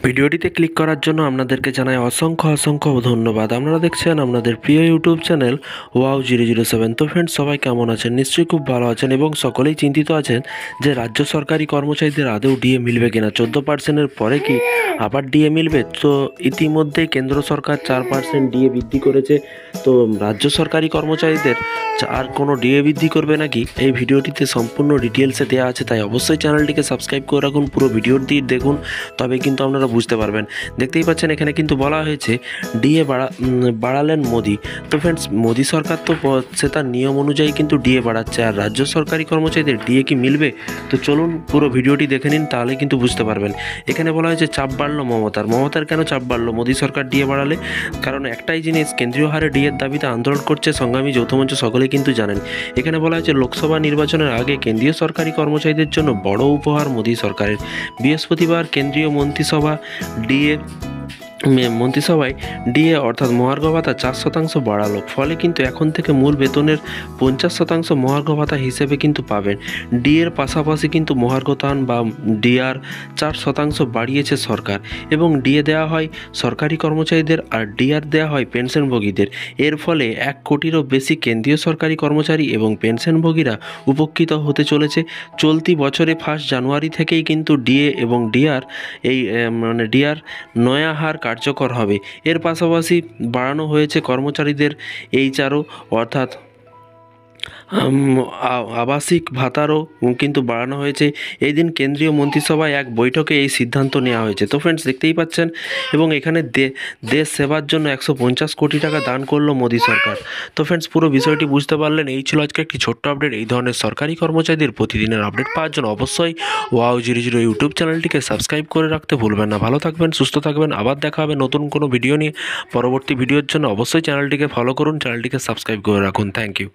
ভিডিওটিতে ক্লিক করার জন্য আপনাদেরকে জানাই অসংখ্য ধন্যবাদ। আপনারা দেখছেন আপনাদের প্রিয় ইউটিউব চ্যানেল wow007। তো ফ্রেন্ডস, সবাই কেমন আছেন? নিশ্চয়ই খুব ভালো আছেন এবং সকলেই চিন্তিত আছেন যে রাজ্য সরকারি কর্মচারীদের আদৌ ডিএ মিলবে কিনা। 14% পরে কি আবার ডিএ মিলবে? তো ইতিমধ্যেই কেন্দ্র সরকার 4% ডিএ বৃদ্ধি করেছে। তো রাজ্য সরকারি কর্মচারীদের আর কোনো ডিএ বৃদ্ধি করবে নাকি, এই ভিডিওটিতে সম্পূর্ণ ডিটেলসে দেওয়া আছে। তাই অবশ্যই চ্যানেলটিকে সাবস্ক্রাইব করে রাখুন, পুরো ভিডিওটি দেখুন, তবে কিন্তু আপনারা বুঝতে পারবেন। দেখতেই পাচ্ছেন এখানে কিন্তু বলা হয়েছে ডিএ বাড়ালেন মোদি। তো ফ্রেন্ডস, মোদি সরকার তো সে তার নিয়ম অনুযায়ী কিন্তু ডিএ বাড়াচ্ছে, আর রাজ্য সরকারি কর্মচারীদের ডিএ কি মিলবে? তো চলুন পুরো ভিডিওটি দেখে নিন, তাহলে কিন্তু বুঝতে পারবেন। এখানে বলা হয়েছে চাপ বাড়লো মমতার কেন চাপ বাড়লো মোদি সরকার ডিএ বাড়ালে? কারণ একটাই জিনিস, কেন্দ্রীয় হারে ডিএর দাবিতে আন্দোলন করছে সংগ্রামী যৌথ মঞ্চ, সকলে কিন্তু জানেন। এখানে বলা হয়েছে লোকসভা নির্বাচনের আগে কেন্দ্রীয় সরকারি কর্মচারীদের জন্য বড় উপহার মোদি সরকারের। বৃহস্পতিবার কেন্দ্রীয় মন্ত্রিসভায় ডিএ অর্থাৎ মহার্ঘ ভাতা 4% বাড়ালো। ফলে কিন্তু এখন থেকে মূল বেতনের 50% মহার্ঘ ভাতা হিসেবে কিন্তু পাবেন। ডিএর পাশাপাশি কিন্তু মহার্ঘতান বা ডিআর 4% বাড়িয়েছে সরকার, এবং ডিএ দেওয়া হয় সরকারি কর্মচারীদের আর ডিআর দেওয়া হয় পেনশনভোগীদের। এর ফলে 1 কোটিরও বেশি কেন্দ্রীয় সরকারি কর্মচারী এবং পেনশনভোগীরা উপকৃত হতে চলেছে। চলতি বছরে 1 জানুয়ারি থেকেই কিন্তু ডিএ এবং ডিআর ডিআর নয়া হার কার্যকর হবে। এর পাশাপাশি বাড়ানো হয়েছে কর্মচারীদের এইচআরও অর্থাৎ আবাসিক ভাতারও কিন্তু বাড়ানো হয়েছে। এই দিন কেন্দ্রীয় মন্ত্রিসভায় এক বৈঠকে এই সিদ্ধান্ত নেওয়া হয়েছে। তো ফ্রেন্ডস, দেখতেই পাচ্ছেন, এবং এখানে দেশ সেবার জন্য 150 কোটি টাকা দান করলো মোদি সরকার। তো ফ্রেন্ডস, পুরো বিষয়টি বুঝতে পারলেন। এই ছিল আজকে একটি ছোট্ট আপডেট। এই ধরনের সরকারি কর্মচারীদের প্রতিদিনের আপডেট পাওয়ার জন্য অবশ্যই wow00 ইউটিউব চ্যানেলটিকে সাবস্ক্রাইব করে রাখতে ভুলবেন না। ভালো থাকবেন, সুস্থ থাকবেন। আবার দেখা হবে নতুন কোনো ভিডিও নিয়ে। পরবর্তী ভিডিওর জন্য অবশ্যই চ্যানেলটিকে ফলো করুন, চ্যানেলটিকে সাবস্ক্রাইব করে রাখুন। Thank you.